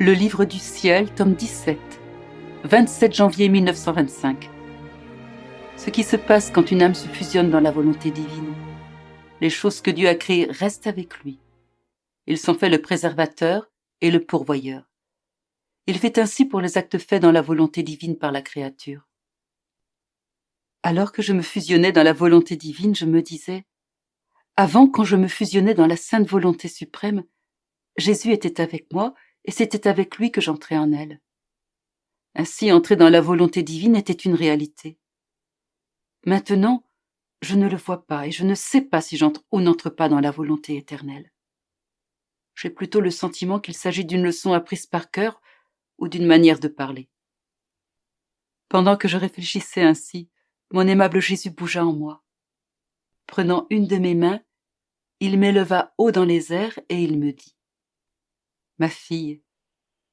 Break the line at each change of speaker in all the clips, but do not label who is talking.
Le livre du ciel, tome 17, 27 janvier 1925. Ce qui se passe quand une âme se fusionne dans la volonté divine. Les choses que Dieu a créées restent avec lui. Il s'en fait le préservateur et le pourvoyeur. Il fait ainsi pour les actes faits dans la volonté divine par la créature. Alors que je me fusionnais dans la volonté divine, je me disais, avant, quand je me fusionnais dans la sainte volonté suprême, Jésus était avec moi et c'était avec lui que j'entrais en elle. Ainsi, entrer dans la volonté divine était une réalité. Maintenant, je ne le vois pas et je ne sais pas si j'entre ou n'entre pas dans la volonté éternelle. J'ai plutôt le sentiment qu'il s'agit d'une leçon apprise par cœur ou d'une manière de parler. Pendant que je réfléchissais ainsi, mon aimable Jésus bougea en moi. Prenant une de mes mains, il m'éleva haut dans les airs et il me dit « Ma fille,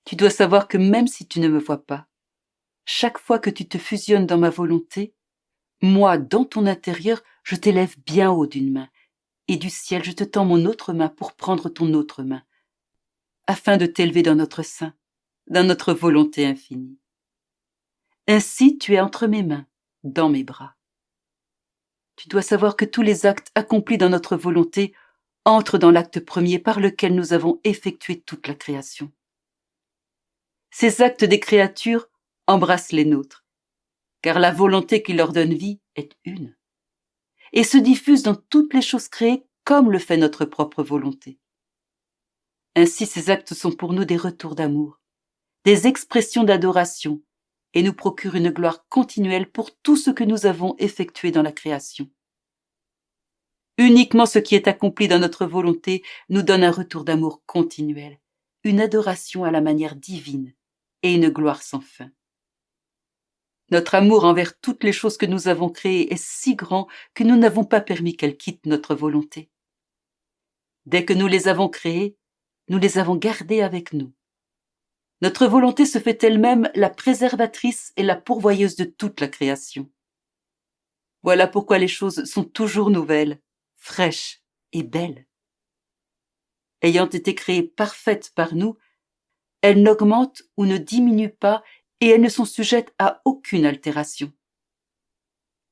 tu dois savoir que même si tu ne me vois pas, chaque fois que tu te fusionnes dans ma volonté, moi, dans ton intérieur, je t'élève bien haut d'une main, et du ciel je te tends mon autre main pour prendre ton autre main, afin de t'élever dans notre sein, dans notre volonté infinie. Ainsi tu es entre mes mains, dans mes bras. Tu dois savoir que tous les actes accomplis dans notre volonté entrent dans l'acte premier par lequel nous avons effectué toute la création. Ces actes des créatures embrassent les nôtres, car la volonté qui leur donne vie est une, et se diffuse dans toutes les choses créées comme le fait notre propre volonté. Ainsi ces actes sont pour nous des retours d'amour, des expressions d'adoration, et nous procurent une gloire continuelle pour tout ce que nous avons effectué dans la création. Uniquement ce qui est accompli dans notre volonté nous donne un retour d'amour continuel, une adoration à la manière divine et une gloire sans fin. Notre amour envers toutes les choses que nous avons créées est si grand que nous n'avons pas permis qu'elles quittent notre volonté. Dès que nous les avons créées, nous les avons gardées avec nous. Notre volonté se fait elle-même la préservatrice et la pourvoyeuse de toute la création. Voilà pourquoi les choses sont toujours nouvelles, fraîches et belles. Ayant été créées parfaites par nous, elles n'augmentent ou ne diminuent pas et elles ne sont sujettes à aucune altération.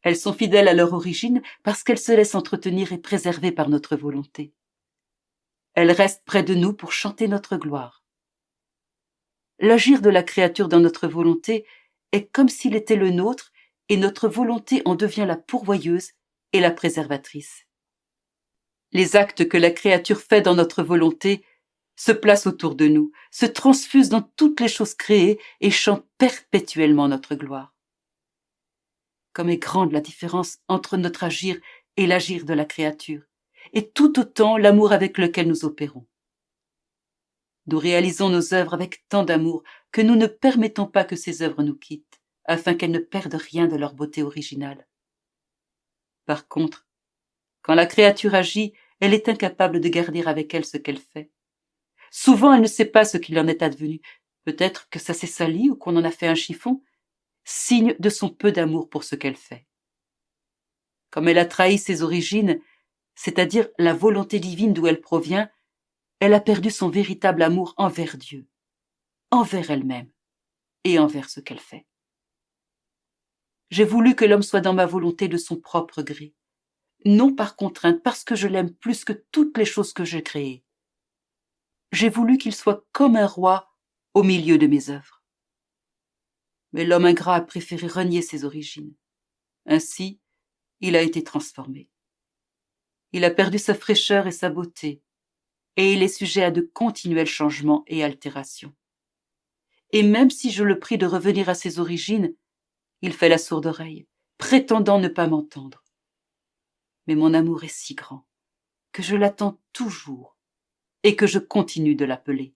Elles sont fidèles à leur origine parce qu'elles se laissent entretenir et préserver par notre volonté. Elles restent près de nous pour chanter notre gloire. L'agir de la créature dans notre volonté est comme s'il était le nôtre et notre volonté en devient la pourvoyeuse et la préservatrice. Les actes que la créature fait dans notre volonté se placent autour de nous, se transfusent dans toutes les choses créées et chantent perpétuellement notre gloire. Comme est grande la différence entre notre agir et l'agir de la créature, et tout autant l'amour avec lequel nous opérons. Nous réalisons nos œuvres avec tant d'amour que nous ne permettons pas que ces œuvres nous quittent, afin qu'elles ne perdent rien de leur beauté originale. Par contre, quand la créature agit, elle est incapable de garder avec elle ce qu'elle fait. Souvent, elle ne sait pas ce qu'il en est advenu. Peut-être que ça s'est sali ou qu'on en a fait un chiffon, signe de son peu d'amour pour ce qu'elle fait. Comme elle a trahi ses origines, c'est-à-dire la volonté divine d'où elle provient, elle a perdu son véritable amour envers Dieu, envers elle-même et envers ce qu'elle fait. J'ai voulu que l'homme soit dans ma volonté de son propre gré, non par contrainte, parce que je l'aime plus que toutes les choses que j'ai créées. J'ai voulu qu'il soit comme un roi au milieu de mes œuvres. Mais l'homme ingrat a préféré renier ses origines. Ainsi, il a été transformé. Il a perdu sa fraîcheur et sa beauté, et il est sujet à de continuels changements et altérations. Et même si je le prie de revenir à ses origines, il fait la sourde oreille, prétendant ne pas m'entendre. Mais mon amour est si grand que je l'attends toujours et que je continue de l'appeler.